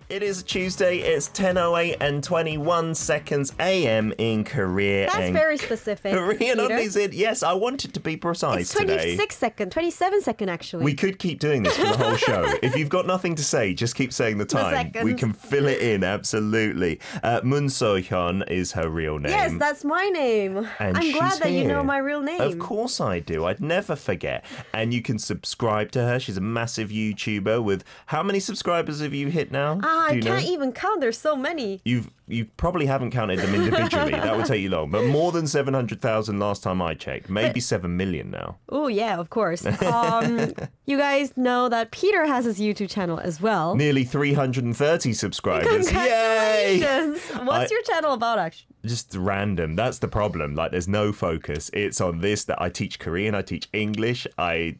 It is Tuesday, it's 10:08 and 21 seconds AM in Korea. That's very specific. Korean Unnie's in. Yes, I wanted to be precise it's 26 today. Seconds, 27 seconds actually. We could keep doing this for the whole show. If you've got nothing to say, just keep saying the time. We can fill it in, absolutely. So-hyun is her real name. Yes, that's my name. And I'm glad that you know my real name. Of course I do. I'd never forget. And you can subscribe to her. She's a massive YouTuber with... How many subscribers have you hit now? I can't even count. There's so many. You probably haven't counted them individually. That would take you long. But more than 700,000 last time I checked. Maybe 7 million now. Oh, yeah, of course. You guys know that Peter has his YouTube channel as well. Nearly 330 subscribers. Congratulations. Yay! What's your channel about, actually? Just random. That's the problem. Like, there's no focus. It's on this that I teach Korean, I teach English, I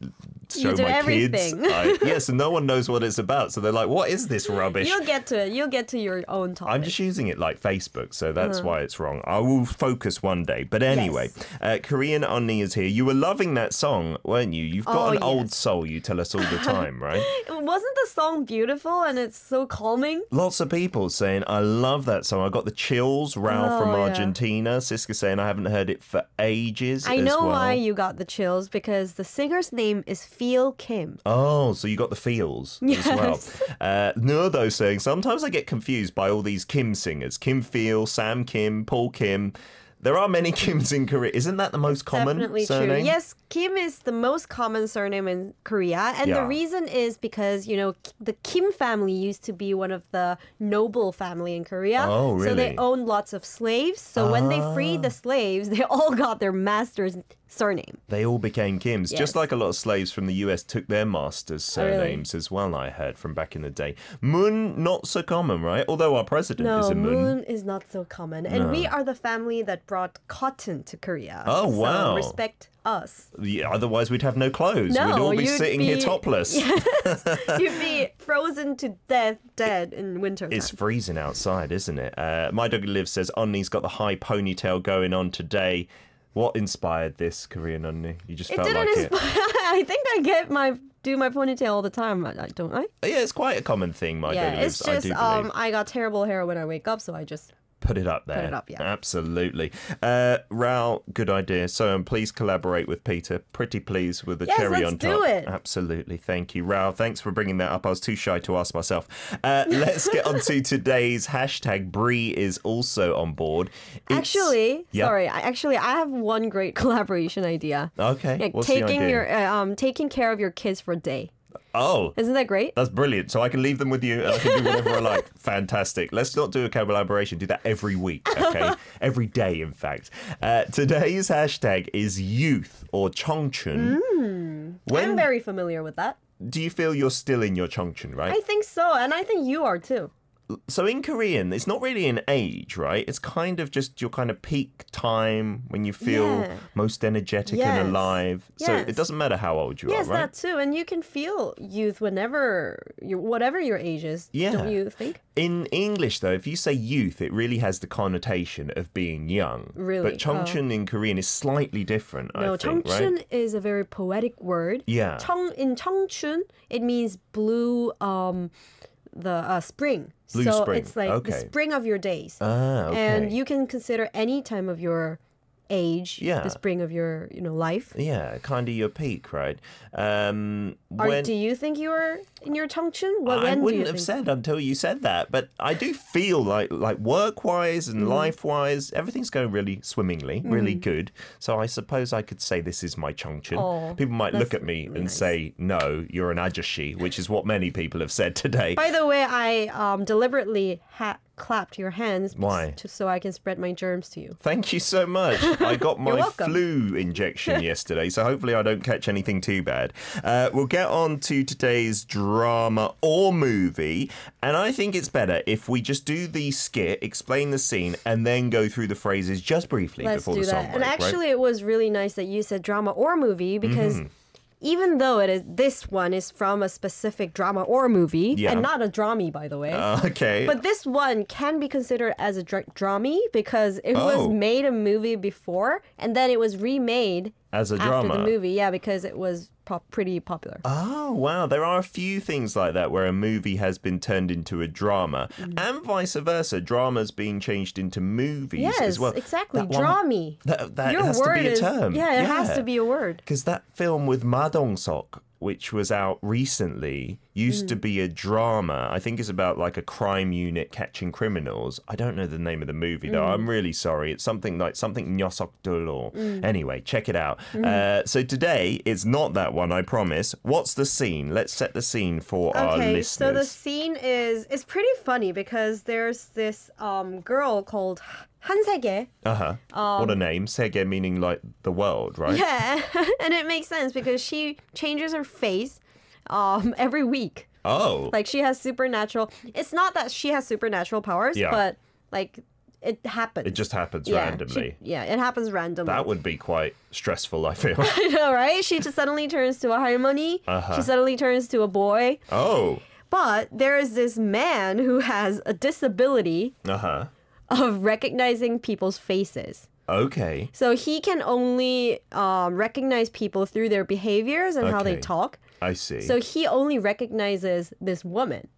show my everything. kids. Yes, and no one knows what it's about. So they're like, what is this rubbish? You'll get to your own topic. I'm just using it like Facebook, so that's why it's wrong. I will focus one day. But anyway, Korean Unnie is here. You were loving that song, weren't you? You've got an old soul, you tell us all the time, right? Wasn't the song beautiful and it's so calming? Lots of people saying, I love that song. I got the chills. Ralph from Argentina. Siska saying, I haven't heard it for ages. I know why you got the chills, because the singer's name is Feel Kim. Oh, so you got the feels as well. Nurdo saying, sometimes I get confused by all these Kim singers. Kim Feel, Sam Kim, Paul Kim. There are many Kims in Korea. Isn't that the most common Definitely surname? True. Yes, Kim is the most common surname in Korea. And the reason is because, you know, the Kim family used to be one of the noble family in Korea. Oh, really? So they owned lots of slaves. So when they freed the slaves, they all got their master's surname. They all became Kims. Yes. Just like a lot of slaves from the US took their master's surnames as well, I heard, from back in the day. Moon, not so common, right? Although our president is a Moon. Moon is not so common. And we are the family that brought cotton to Korea. Oh, wow. So respect us. Yeah, otherwise we'd have no clothes. No, we'd all be sitting here topless. You'd be frozen to death, dead in winter time. It's freezing outside, isn't it? My Dog Live says, Unnie's got the high ponytail going on today. What inspired this, Korean Unnie? You just felt like it. I think I do my ponytail all the time, don't I? Yeah, it's quite a common thing, My Dog Lives. It's just I got terrible hair when I wake up, so I just put it up there. Put it up, yeah. Absolutely. Raul, good idea. So please collaborate with Peter. Pretty pleased with the cherry on top. Let's do it. Absolutely. Thank you, Raul. Thanks for bringing that up. I was too shy to ask myself. Let's get on to today's hashtag. Bree is also on board. Sorry. I have one great collaboration idea. Okay. What's taking the idea? Taking care of your kids for a day. Oh. Isn't that great? That's brilliant. So I can leave them with you and I can do whatever I like. Fantastic. Let's not do a collaboration. Do that every week, okay? Every day, in fact. Today's hashtag is youth or 청춘. I'm very familiar with that. Do you feel you're still in your 청춘, right? I think so. And I think you are too. So in Korean, it's not really an age, right? It's kind of just your kind of peak time when you feel most energetic and alive. So it doesn't matter how old you are, right? Yes, that too. And you can feel youth whatever your age is, don't you think? In English, though, if you say youth, it really has the connotation of being young. Really? But 청춘 in Korean is slightly different, I think, right? 청춘 is a very poetic word. Yeah. In 청춘, it means blue, the spring. Blue so spring. It's like the spring of your days. Okay. And you can consider any time of your age the spring of your life. Yeah, kind of your peak, right? Do you think you were in your 청춘? I wouldn't have said until you said that, but I do feel like work-wise and life-wise, everything's going really swimmingly, really good. So I suppose I could say this is my 청춘. People might look at me and say, no, you're an ajashi, which is what many people have said today. By the way, I deliberately clapped your hands. Why? So I can spread my germs to you. Thank you so much. I got my flu injection yesterday, so hopefully I don't catch anything too bad. We'll get on to today's drama or movie, and I think it's better if we just do the skit, explain the scene, and then go through the phrases just briefly before the song break. And actually, it was really nice that you said drama or movie, because even though this one is from a specific drama or movie, and not a dramedy, by the way. Okay. But this one can be considered as a dramedy because it was made a movie before, and then it was remade As a drama? After the movie, yeah, because it was pretty popular. Oh, wow. There are a few things like that where a movie has been turned into a drama and vice versa. Dramas being changed into movies as well. Yes, exactly. That one- Drami. That Your has to word be a is, term. Yeah, it has to be a word. Because that film with Ma Dong-seok, which was out recently, used to be a drama. I think it's about like a crime unit catching criminals. I don't know the name of the movie though. I'm really sorry. It's something like something Nyosok Dolo. Anyway, check it out. So today, it's not that one, I promise. What's the scene? Let's set the scene for our listeners. So the scene is pretty funny because there's this girl called 한세계. What a name. Sege meaning like the world, right? Yeah, and it makes sense because she changes her face every week. Oh. Like she has supernatural. It's not that she has supernatural powers, but like it happens. It just happens randomly. It happens randomly. That would be quite stressful, I feel. I know, right? She just suddenly turns to a harmony. She suddenly turns to a boy. Oh. But there is this man who has a disability of recognizing people's faces. Okay. So he can only recognize people through their behaviors and how they talk. I see. So he only recognizes this woman.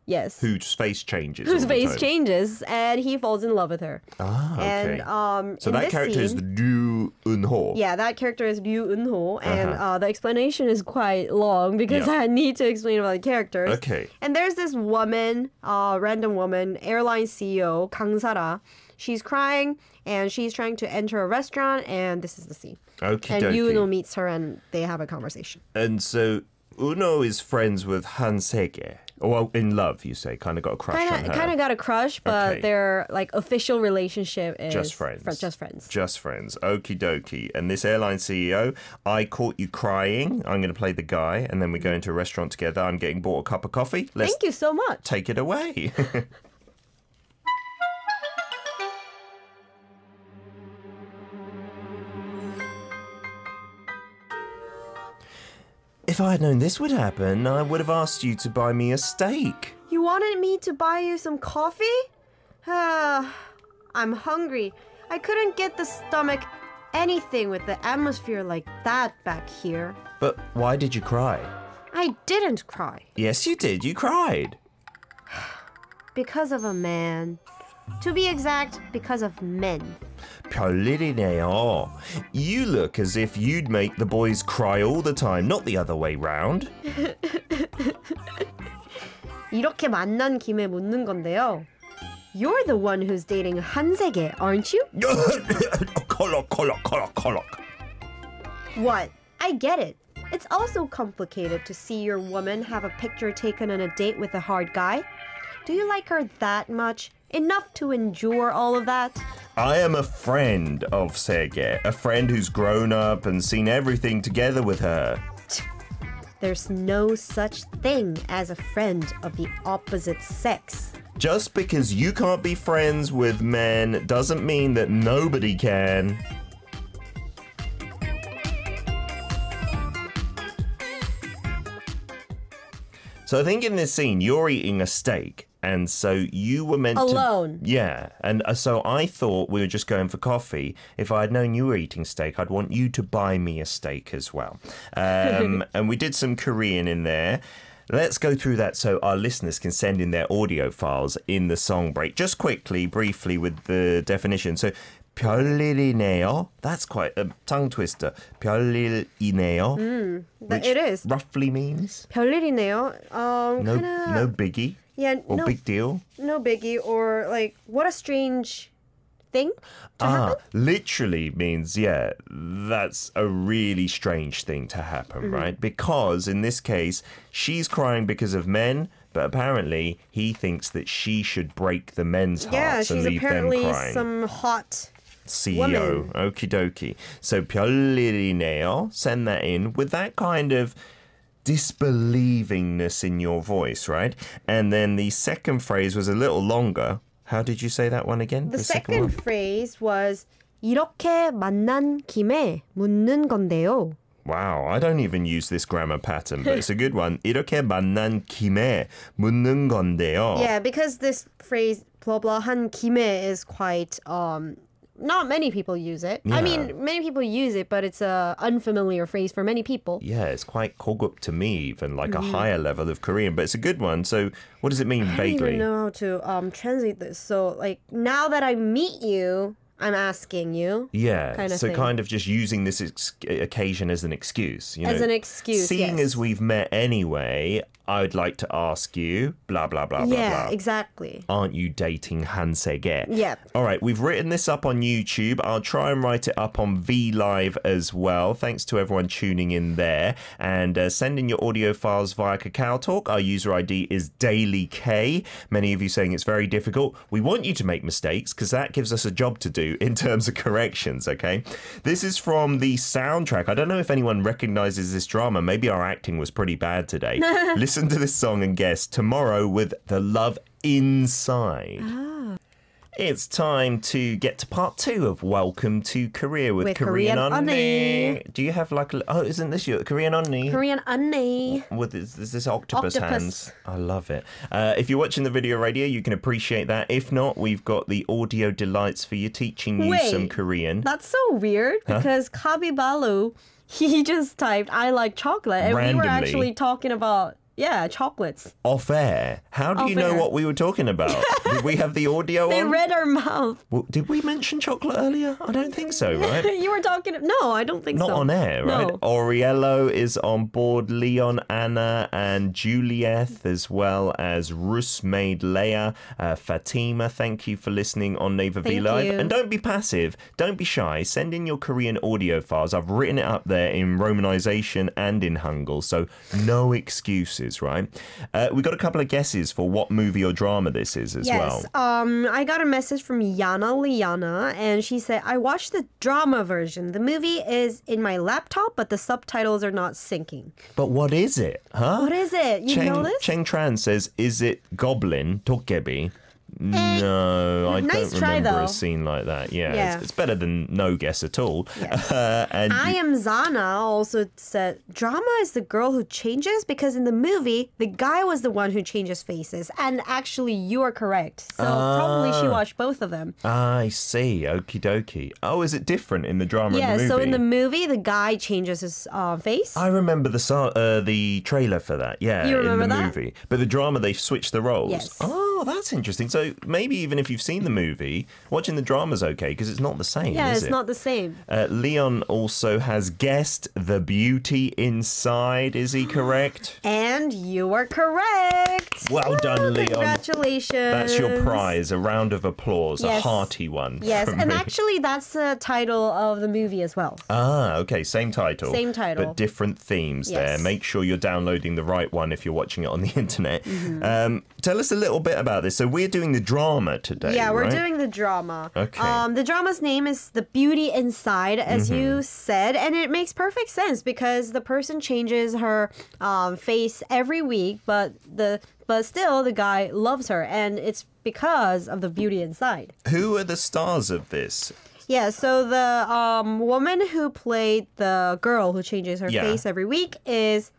Yes. Whose face changes. Whose face changes, and he falls in love with her. Okay. And so that character is Ryu Eun-ho. Yeah, that character is Ryu Eun-ho, and the explanation is quite long because I need to explain about the characters. Okay. And there's this woman, random woman, airline CEO, Kang Sara. She's crying, and she's trying to enter a restaurant, and this is the scene. Okie And dokie. Yuno meets her, and they have a conversation. And so Uno is friends with Han Sege. Well, in love, you say. Kind of got a crush on her. Kind of got a crush, but their like official relationship is just friends. Just friends. Just friends. Okie dokie. And this airline CEO, I caught you crying. I'm going to play the guy, and then we go into a restaurant together. I'm getting bought a cup of coffee. Thank you so much. Take it away. If I had known this would happen, I would have asked you to buy me a steak. You wanted me to buy you some coffee? I'm hungry. I couldn't get the stomach anything with the atmosphere like that back here. But why did you cry? I didn't cry. Yes, you did. You cried. Because of a man. To be exact, because of men. 별일이네요. You look as if you'd make the boys cry all the time, not the other way round. 이렇게 만난 김에 묻는 건데요. You're the one who's dating 한세계, aren't you? What? I get it. It's also complicated to see your woman have a picture taken on a date with a hard guy. Do you like her that much? Enough to endure all of that? I am a friend of Sege, a friend who's grown up and seen everything together with her. There's no such thing as a friend of the opposite sex. Just because you can't be friends with men doesn't mean that nobody can. So I think in this scene, you're eating a steak. And so you were meant Alone. Yeah. And so I thought we were just going for coffee. If I had known you were eating steak, I'd want you to buy me a steak as well. And we did some Korean in there. Let's go through that so our listeners can send in their audio files in the song break. Just quickly, briefly with the definition. So 별일이네요. That's quite a tongue twister. 별일이네요. Which it is. roughly means? 별일이네요. No biggie. Yeah, or no big deal. No biggie, or like, what a strange thing to happen. Literally means, yeah, that's a really strange thing to happen, right? Because in this case, she's crying because of men, but apparently he thinks that she should break the men's hearts and leave them crying. Yeah, she's apparently some hot CEO. woman. Okie dokie. So 별일이네요. Send that in with that kind of disbelievingness in your voice, right? And then the second phrase was a little longer. How did you say that one again? The second phrase was 이렇게 만난 김에 묻는 건데요. Wow, I don't even use this grammar pattern, but it's a good one. 이렇게 만난 김에 묻는 건데요. Yeah, because this phrase blah blah 한 김에 is quite not many people use it. Yeah. I mean, many people use it, but it's a unfamiliar phrase for many people. Yeah, it's quite 고급 to me, even like a higher level of Korean, but it's a good one. So what does it mean I don't vaguely? even know how to translate this. So, like, now that I meet you, I'm asking you. Yeah, kind of so thing. kind of just using this occasion as an excuse. You know, As an excuse, Seeing yes. as we've met anyway, I would like to ask you, blah, blah, blah, blah, Yeah, blah. exactly. Aren't you dating Han Se-ge? Yep. All right, we've written this up on YouTube. I'll try and write it up on V Live as well. Thanks to everyone tuning in there. And send in your audio files via Kakao Talk. Our user ID is DailyK. Many of you saying it's very difficult. We want you to make mistakes because that gives us a job to do in terms of corrections, okay? This is from the soundtrack. I don't know if anyone recognizes this drama. Maybe our acting was pretty bad today. Listen to this song and guess Tomorrow with The Love Inside. It's time to get to part 2 of Welcome to Korea with Korean Unnie. Do you have like a... Oh, isn't this your Korean Unnie? Korean Unnie. With this octopus Octopus. hands. I love it. If you're watching the video radio, you can appreciate that. If not, we've got the audio delights for you, teaching you Wait. some Korean. That's so weird because Kabibalu, he just typed, I like chocolate. And we Randomly. were actually talking about, chocolates. Off air. How do you Off know air. what we were talking about? Did we have the audio They on? read our mouth. Well, did we mention chocolate earlier? I don't think so, right? You were talking, no, I don't think Not so. on air, right? No. Auriello is on board, Leon, Anna, and Juliet, as well as Rus Maid Leia, Fatima. Thank you for listening on Neva V Thank Live. you. And don't be passive, don't be shy. Send in your Korean audio files. I've written it up there in Romanization and in Hangul, so no excuses, right? We got a couple of guesses for what movie or drama this is as well. Yes. I got a message from Yana Liana, and she said, I watched the drama version. The movie is in my laptop, but the subtitles are not syncing. But what is it, huh? What is it? You know this? Cheng Tran says, is it Goblin, Dokgebi? No, I nice don't try, remember though. a scene like that. Yeah, Yeah. It's better than no guess at all. Yes. And I am Zana also said, drama is the girl who changes because in the movie, the guy was the one who changes faces. And actually, you are correct. So probably she watched both of them. I see. Okie dokie. Oh, is it different in the drama Yeah, and the movie? so in the movie, the guy changes his face. I remember the trailer for that. Yeah, You remember in the that? movie. But the drama, they switched the roles. Yes. Oh, that's interesting. So maybe even if you've seen the movie, watching the drama's okay because it's not the same, Yeah, is it's it? not the same. Leon also has guessed The Beauty Inside. Is he correct? And you are correct. Well done, Leon. Congratulations. That's your prize. A round of applause. A Yes. hearty one. Yes, from and me. actually that's the title of the movie as well. Ah, okay. Same title. Same title. But different themes there. Yes. Make sure you're downloading the right one if you're watching it on the internet. Mm-hmm. Tell us a little bit about this. So we're doing the drama today, Yeah, we're right? doing the drama. Okay. The drama's name is The Beauty Inside, as Mm-hmm. you said, and it makes perfect sense because the person changes her face every week, but still the guy loves her, and it's because of the beauty inside. Who are the stars of this? Yeah, so the woman who played the girl who changes her Yeah. face every week is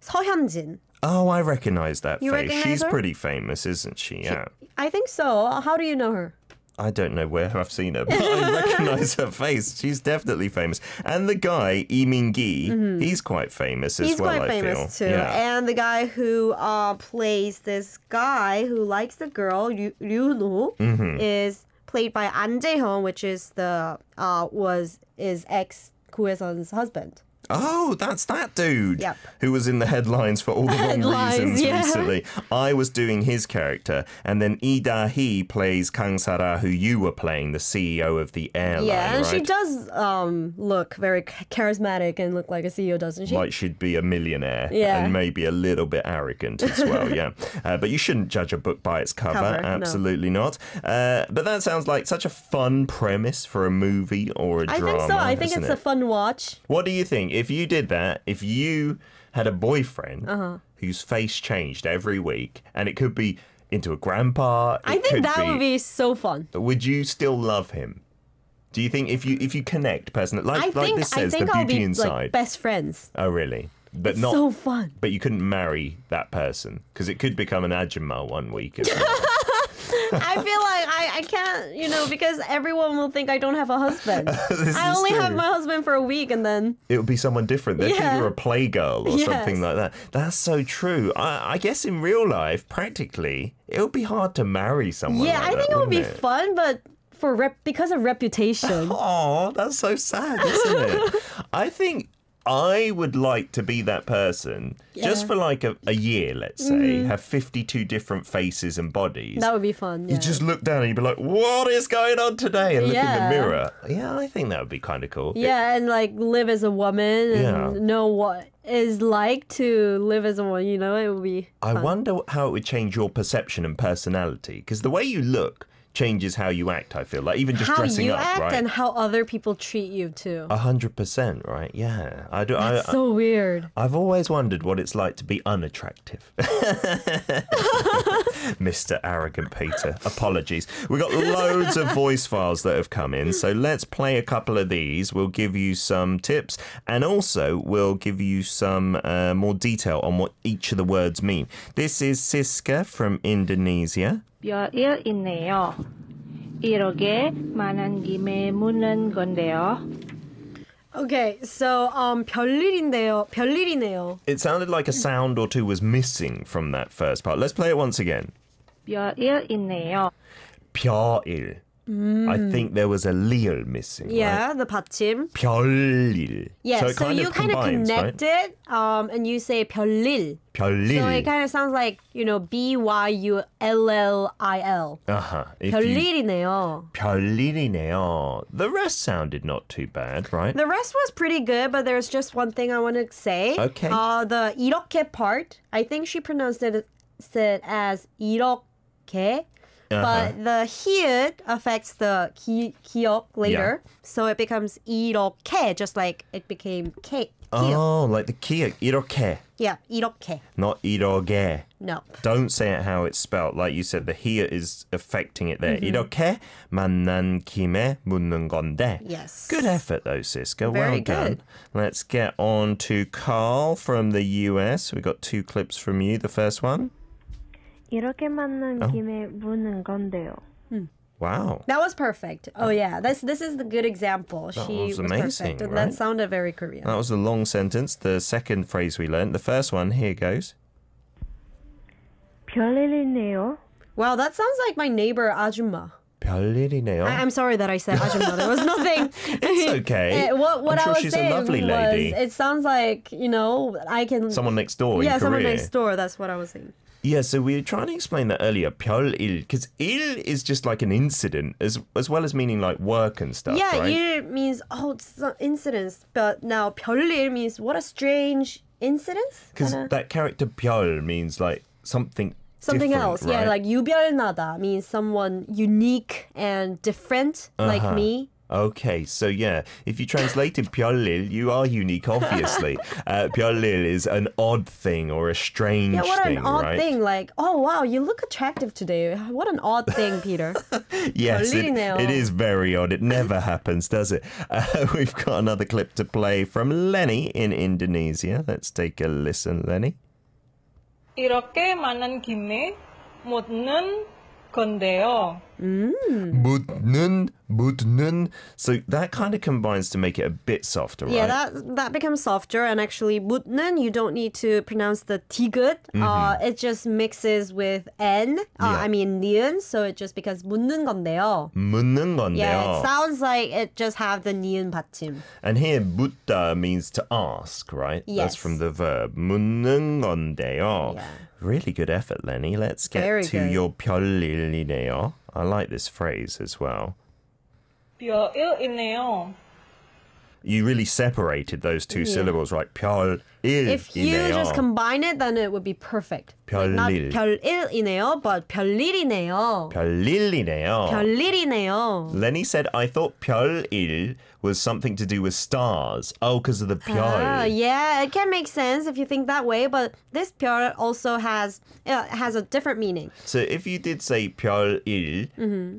So-hyun. Oh, I recognize that You face. recognize She's her? pretty famous, isn't she? Yeah. I think so. How do you know her? I don't know where I've seen her, but I recognize her face. She's definitely famous. And the guy, Lee Min-gi, he's quite famous as Mm-hmm. He's well, quite I famous feel. too. Yeah. And the guy who plays this guy who likes the girl, Ryunho, Mm-hmm. is played by An Jae-hyun, which is is ex Kuesun's husband. Oh, that's that dude Yep. who was in the headlines for all the wrong Headlines, reasons yeah. recently. I was doing his character, and then Lee Da-hee plays Kang Sara, who you were playing, the CEO of the airline, Yeah, and right? she does look very charismatic and look like a CEO, doesn't she? Like she'd be a millionaire Yeah. and maybe a little bit arrogant as well, yeah. But you shouldn't judge a book by its cover, Cover, no. absolutely not. But that sounds like such a fun premise for a movie or a drama. I think so. I think isn't it's a it? fun watch. What do you think? If you did that, if you had a boyfriend Uh-huh. whose face changed every week, and it could be into a grandpa, I think that would be so fun. Would you still love him? Do you think if you connect personally, like this I says, think the I'll beauty be inside? like best friends. Oh, really? But not So fun. But you couldn't marry that person because it could become an Ajumma one week as well. I feel like I can't, because everyone will think I don't have a husband. I only have my husband for a week and then... It would be someone different. They'd think you're a playgirl or something like that. That's so true. I guess in real life, practically, it would be hard to marry someone like I that, think it would be wouldn't it? fun, but because of reputation. Oh, that's so sad, isn't it? I think I would like to be that person just for like a year, let's say, have 52 different faces and bodies. That would be fun. You just look down and you'd be like, what is going on today? And look in the mirror. Yeah, I think that would be kind of cool. Yeah, and like live as a woman and know what it's like to live as a woman, it would be fun. I wonder how it would change your perception and personality, because the way you look changes how you act, I feel like, even just dressing up, how you act right? and how other people treat you too. 100%, right? Yeah. That's so weird. I've always wondered what it's like to be unattractive. Mr. Arrogant Peter. Apologies. We've got loads of voice files that have come in, so let's play a couple of these. We'll give you some tips, and also we'll give you some more detail on what each of the words mean. This is Siska from Indonesia. 별일 있네요. 이렇게 말한 김에 묻는 건데요. Okay, so 별일이네요. It sounded like a sound or two was missing from that first part. Let's play it once again. 별일 있네요. 별일. I think there was a lil missing. Yeah, right? the 받침. 별일. Yeah, so it you kind of connect it, and you say 별일. 별일. So it kind of sounds like, BYULLIL. 별일이네요. 별일이네요. The rest sounded not too bad, right? The rest was pretty good, but there's just one thing I want to say. Okay. The 이렇게 part, I think she pronounced it as 이렇게. But the 히읗 affects the 기억 later. So it becomes 이렇게, just like it became K. Oh, like the 기억, 이렇게. Yeah, 이렇게. Not 이렇게. No. Don't say it how it's spelled. Like you said, the here is affecting it there. 이렇게 만난 김에 묻는 건데. Yes. Good effort though, Siska. Very well done. good. Let's get on to Carl from the US. We got 2 clips from you. The first one. 이렇게 만난 김에 묻는 건데요. Wow. That was perfect. Oh yeah, this is the good example. That She was was amazing, perfect. right? That sounded very Korean. That was a long sentence. The second phrase we learned. The first one, here goes. 별일 있네요. Wow, that sounds like my neighbor 아줌마. 별일이네요. I'm sorry that I said 아줌마. There was nothing. It's okay. What I'm sure I was she's saying a lovely lady. was, it sounds like, I can... Someone next door in Korea. Yeah, someone next door. That's what I was saying. Yeah, so we were trying to explain that earlier. 별일, because 일 is just like an incident, as well as meaning like work and stuff, Yeah, right? 일 means, it's an incident. But now 별일 means, what a strange incident? Because that character 별 means like something else. right? Yeah, like 유별나다 means someone unique and different, like me. Okay, so yeah, if you translated 별일, you are unique, obviously. 별일 is an odd thing or a strange thing, Yeah, what an odd right? thing. Like, oh, wow, you look attractive today. What an odd thing, Peter. Yes, 별일이네요. it is very odd. It never happens, does it? We've got another clip to play from Lenny in Indonesia. Let's take a listen, Lenny. 이렇게 만난 김에 묻는 건데요. 묻는. So that kind of combines to make it a bit softer, right? Yeah, that becomes softer. And actually, 묻는, you don't need to pronounce the 디귿. It just mixes with N. I mean, 니은. So it just becomes 묻는 건데요. 묻는 건데요. Yeah, it sounds like it just have the 니은 받침. And here, 묻다 means to ask, right? Yes. That's from the verb. 묻는 건데요. Yeah. Really good effort, Lenny. Let's get Very to good. your 별일이네요. I like this phrase as well. 별일 있네요. You really separated those two syllables, right? 별일이네요. If you just combine it, then it would be perfect. Like, not 별일. 별일이네요, but 별일이네요. 별일이네요. 별일이네요. Lenny said, I thought 별일 was something to do with stars. Oh, because of the 별. Yeah, it can make sense if you think that way, but this 별 also has a different meaning. So if you did say 별일,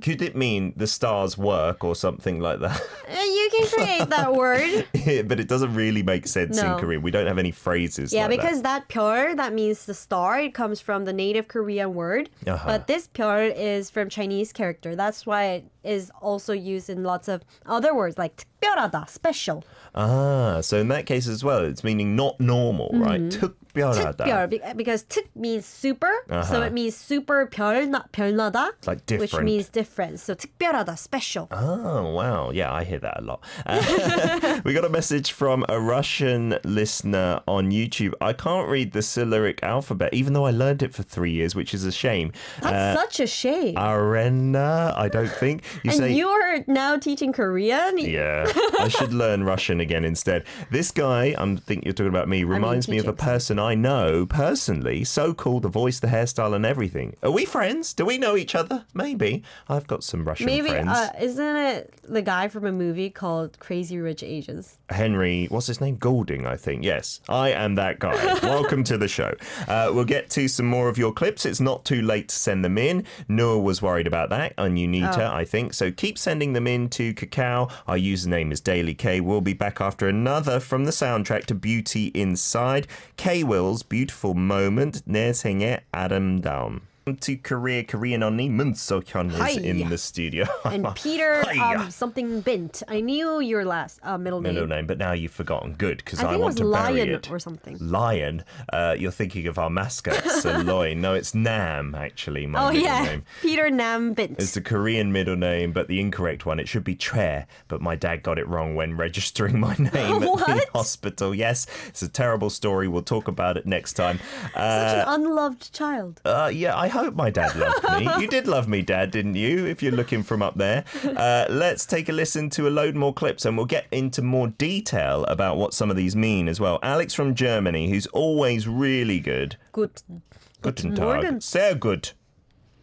could it mean the stars work or something like that? You can create that word. But it doesn't really make sense in No. Korean. We don't have any many phrases. Yeah, like because that 별, that means the star, it comes from the native Korean word. But this 별 is from Chinese character. That's why it is also used in lots of other words like 특별하다, special. So in that case as well, it's meaning not normal, right? 특별하다. 특별, because 특 means super, so it means super 별나다, Like different. which means different. So 특별하다, special. Oh, wow. Yeah, I hear that a lot. We got a message from a Russian listener on YouTube. I can't read the Cyrillic alphabet, even though I learned it for 3 years, which is a shame. That's such a shame. Arena, I don't think. You're now teaching Korean? Yeah, I should learn Russian again instead. This guy, I think you're talking about me, reminds me of a person I know personally. So cool, the voice, the hairstyle and everything. Are we friends? Do we know each other? Maybe. I've got some Russian friends. Isn't it the guy from a movie called Crazy Rich Asians? Henry, what's his name? Goulding, I think. Yes, I am that guy. Welcome to the show. We'll get to some more of your clips. It's not too late to send them in. Noah was worried about that, and Unita, I think. So keep sending them in to Kakao. Our username is Daily K. We'll be back after another from the soundtrack to Beauty Inside. K Will's Beautiful Moment. 내 생의 아름다움. To Korean Unnie, So-hyun is in the studio. And Peter something Bint. I knew your last middle name. But now you've forgotten. Good, because I want to bury Lion it. Or something. Lion? You're thinking of our mascot, Saloy. No, it's Nam, actually, my middle name. Peter Nam Bint. It's the Korean middle name, but the incorrect one. It should be Choi, but my dad got it wrong when registering my name at the hospital. Yes, it's a terrible story. We'll talk about it next time. Such an unloved child. Yeah, I hope my dad loved me. You did love me, Dad, didn't you? If you're looking from up there. Let's take a listen to a load more clips and we'll get into more detail about what some of these mean as well. Alex from Germany, who's always really good. Guten Tag. Sehr gut.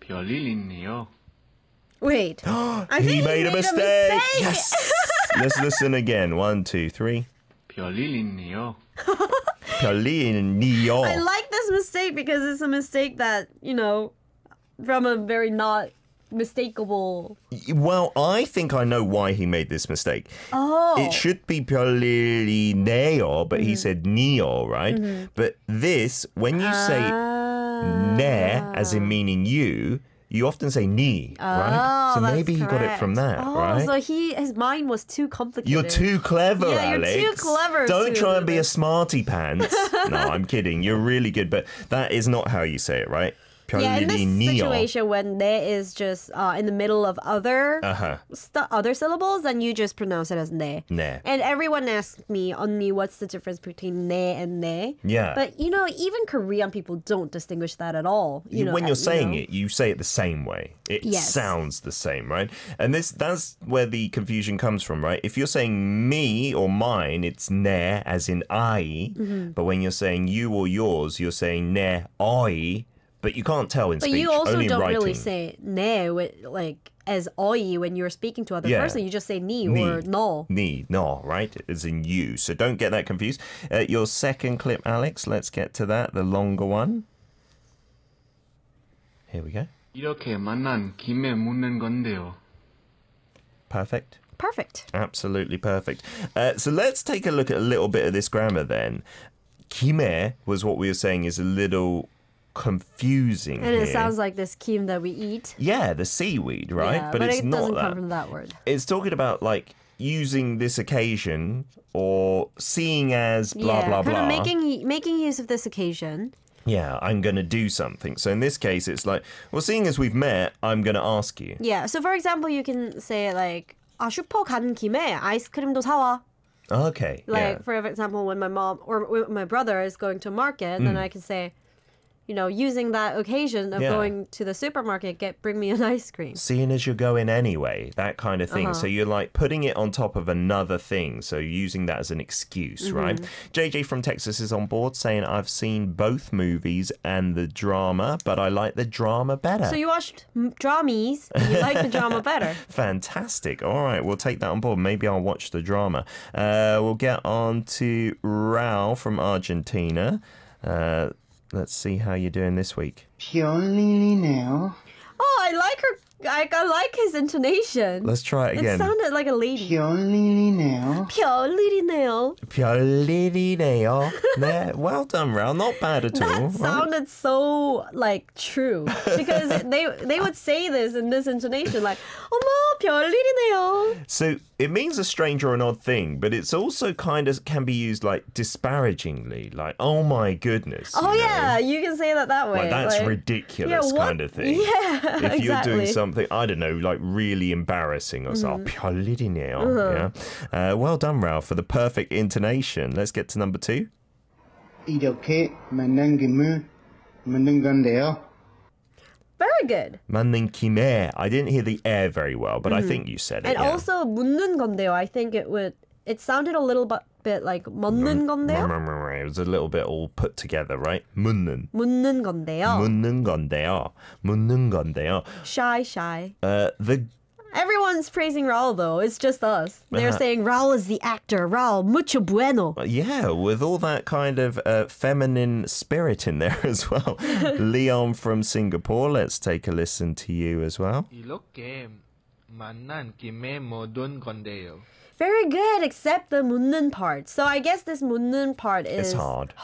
별일 있네요. Wait. He made a mistake. Yes. Let's listen again. 1, 2, 3. 별일 있네요. 별일이요. I like this mistake because it's a mistake that, from a very not mistakable. Well, I think I know why he made this mistake. Oh. It should be 별일이네요, but he said 니요, right? But this, when you say 네, as in meaning you often say ni, right? So maybe he got it from that, right? So his mind was too complicated. You're too clever, Alex. You're too clever. Don't try and be a smarty pants. No, I'm kidding. You're really good, but that is not how you say it, right? Yeah, in this situation when there is just in the middle of other other syllables, then you just pronounce it as ne. Ne. And everyone asks me, Unnie, what's the difference between ne and ne? Yeah. But, even Korean people don't distinguish that at all. When you're saying it, you say it the same way. It sounds the same, right? And that's where the confusion comes from, right? If you're saying me or mine, it's ne, as in I. But when you're saying you or yours, you're saying ne, I. But you can't tell in speech. But you also only don't writing. really say ne as oi when you're speaking to other person. You just say ni or no. Ni, no, right? As in you. So don't get that confused. Your second clip, Alex, let's get to that, the longer one. Here we go. 이렇게 만난 김에 묻는 건데요. Perfect. Perfect. Absolutely perfect. So let's take a look at a little bit of this grammar then. Kime was what we were saying is a little confusing and here. It sounds like this kim that we eat. Yeah, the seaweed, right? Yeah, but it's it not doesn't that. come from that word. It's talking about like using this occasion or seeing as blah blah blah. Kind of making use of this occasion. Yeah, I'm going to do something. So in this case, it's like, well, seeing as we've met, I'm going to ask you. Yeah. So for example, you can say like, 슈퍼 간 김에 아이스크림도 사와. Okay. Like for example, when my mom or when my brother is going to market, then I can say, using that occasion of going to the supermarket, bring me an ice cream. Seeing as you're going anyway, that kind of thing. So you're like putting it on top of another thing. So using that as an excuse, right? JJ from Texas is on board saying, I've seen both movies and the drama, but I like the drama better. So you watched dramas and you like the drama better. Fantastic. All right, we'll take that on board. Maybe I'll watch the drama. We'll get on to Raul from Argentina. Let's see how you're doing this week. 별일이네요. Oh, I like her. I like his intonation. Let's try it again. It sounded like a lady. 별일이네요. 별일이네요. 별일이네요. 네, well done, Ral. Not bad at all. That right? sounded so like true because they would say this in this intonation like 어머 별일이네요. So it means a strange or an odd thing, but it's also kind of can be used like disparagingly, like oh my goodness. Oh you yeah, know? you can say that way. Like that's like, ridiculous what? kind of thing. Yeah, If you're doing exactly. something, I don't know, like really embarrassing or so, 별일이네요. Yeah. Well done, Ralph, for the perfect intonation. Let's get to number 2. 이렇게 만난 김에 만든 건데요. Very good. 맞는 김에. I didn't hear the air very well, but I think you said it. And yeah. also 묻는 건데요. I think it sounded a little bit like 먹는 건데요. It was a little bit all put together, right? 묻는. 묻는 건데요. 묻는 건데요. 묻는 건데요. Shy. The Everyone's praising Raul though. It's just us. They're saying Raul is the actor. Raul, mucho bueno. Yeah, with all that kind of feminine spirit in there as well. Leon from Singapore, let's take a listen to you as well. 이렇게 만난 김에 모든 건데요. Very good, except the 묻는 part. So I guess this 묻는 part is hard.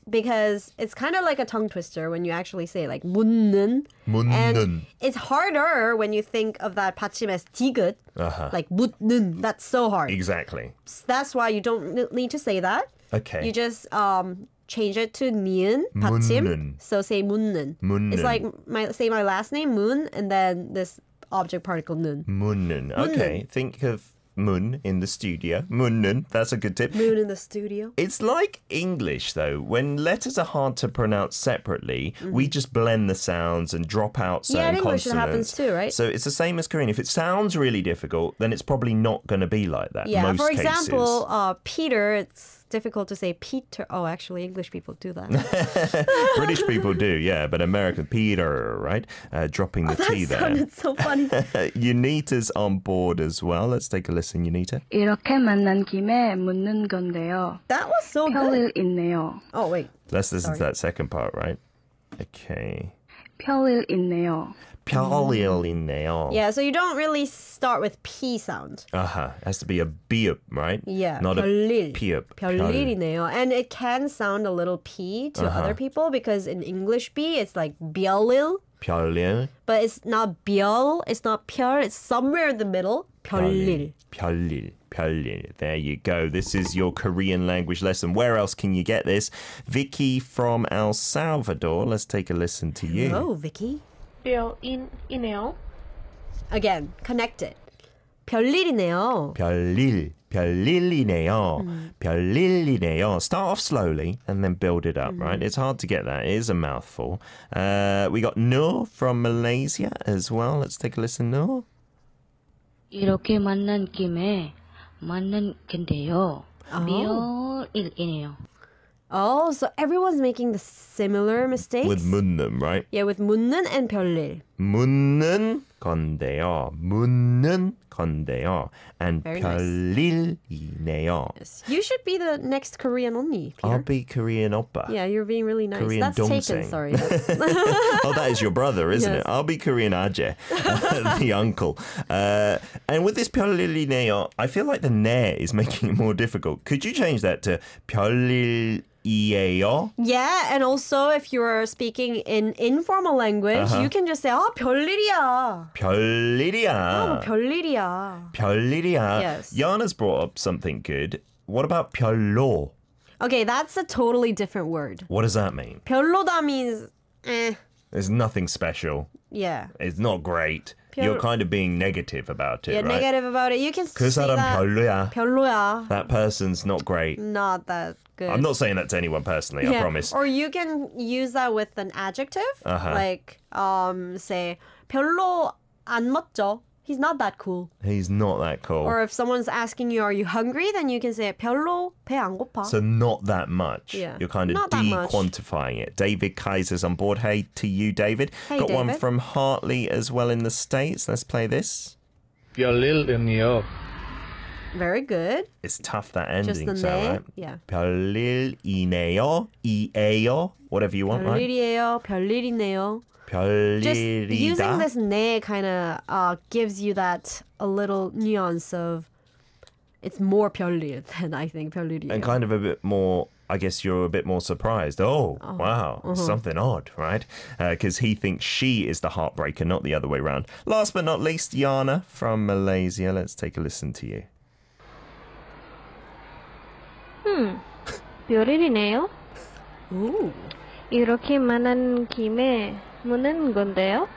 Because it's kind of like a tongue twister when you actually say it, like 묻는. 묻는. And it's harder when you think of that 받침 as 디귿. Like 묻는. That's so hard. Exactly. That's why you don't need to say that. Okay. You just change it to 니은 받침. 묻는. So say 묻는. 묻는. It's like my last name 문 and then this object particle 는. 묻는. Okay. Think of 문 in the studio. 묻는. That's a good tip. Moon in the studio. It's like English, though. When letters are hard to pronounce separately, we just blend the sounds and drop out certain Yeah, in English it consonants. happens too, right? So it's the same as Korean. If it sounds really difficult, then it's probably not going to be like that. Yeah, most for cases. example, Peter, it's difficult to say Peter. Oh, actually, English people do that. British people do, yeah, but American Peter, right? Dropping the T That there. sounded so funny. Unita's on board as well. Let's take a listen, Unita. 이렇게 만난 김에 묻는 건데요. That was so good. 별일 있네요. Oh, wait. Let's listen Sorry. to that second part, right? Okay. 별일 있네요. 별일 있네요. Yeah, so you don't really start with P sound. It has to be a B, right? Yeah, Not 별일. a P. 별일이네요. And it can sound a little P to other people because in English B, it's like 별일. 별일. But it's not 별, it's not 별, it's somewhere in the middle. 별일. 별일. There you go. This is your Korean language lesson. Where else can you get this? Vicky from El Salvador. Let's take a listen to you. Oh, Vicky. 별일이네요. Again, connect it. 별일이네요. 별일이네요. 별일이네요. Start off slowly and then build it up, right? It's hard to get that. It is a mouthful. We got Noor from Malaysia as well. Let's take a listen, Noor. 이렇게 만난 김에 만난 건데요. 별일이네요. Oh, so everyone's making the similar mistakes? With 묻는, right? Yeah, with 묻는 and 별일. 묻는 건데요. 묻는 건데요. And Very nice. 별일이네요. You should be the next Korean Unnie, Peter. I'll be Korean oppa. Yeah, you're being really nice. Korean That's dongsaeng. taken, sorry. That's- Oh, that is your brother, isn't Yes. it? I'll be Korean Ajay, the uncle. And with this 별일이네요, I feel like the ne is making it more difficult. Could you change that to 별일이에요? Yeah, and also if you're speaking in informal language, you can just say, 별일이야. 별일이야. 별일이야. 별일이야. Yes. Yana's brought up something good. What about 별로? Okay, that's a totally different word. What does that mean? 별로다 means, There's nothing special. yeah. It's not great. You're kind of being negative about it, Yeah, right? negative about it. You can 그 say 사람 that. 별로야. 별로야. That person's not great. Not that good. I'm not saying that to anyone personally, I promise. Or you can use that with an adjective. Like, say, 별로 안 멋져. He's not that cool. He's not that cool. Or if someone's asking you, are you hungry? Then you can say, 별로 배 안 고파. So not that much. Yeah. You're kind of Not that much. de-quantifying it. David Kaiser's on board. Hey to you, David. Hey, Got one David. from Hartley as well in the States. Let's play this. 별일이네요. Very good. It's tough, that Just ending the sound, ne. right? Yeah. 별일이네요. 이에요. Whatever you want, right? 별일이에요. 별일이네요. Just using 별일이다. this 네 kind of gives you that a little nuance of it's more 별일 than I think 별일이에요. And kind of a bit more, I guess you're a bit more surprised. Oh, wow, something odd, right? Because he thinks she is the heartbreaker, not the other way around. Last but not least, Yana from Malaysia. Let's take a listen to you. 별일이네요. Ooh. 이렇게 만난 김에 묻는 건데요.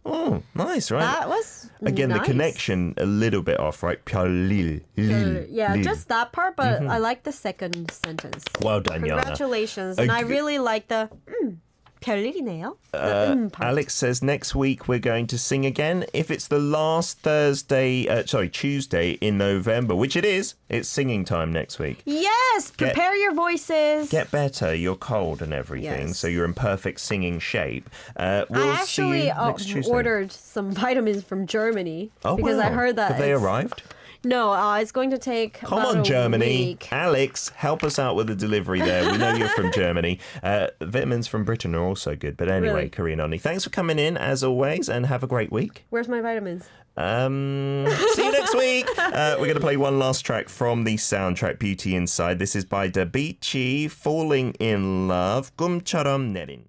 Oh, nice, right? That was Again, nice. the connection a little bit off, right? 별일, 릴, Yeah, 릴. just that part, but I like the second sentence. Well done, Yana. Congratulations. And I really like the 별일이네요. The part. Alex says next week we're going to sing again. If it's the last Tuesday in November, which it is, it's singing time next week. Yes, prepare your voices. Get better. You're cold and everything, Yes. so you're in perfect singing shape. I We'll actually see you next Tuesday. ordered some vitamins from Germany Oh, because I wow. heard that Have they it's- arrived? No, it's going to take Come about on, a Germany. week. Alex, help us out with the delivery there. We know you're from Germany. Vitamins from Britain are also good. But anyway, Really? Korean Unnie, thanks for coming in as always and have a great week. Where's my vitamins? See you next week. We're going to play one last track from the soundtrack Beauty Inside. This is by Da Beachy, Falling in Love, 꿈처럼 내린.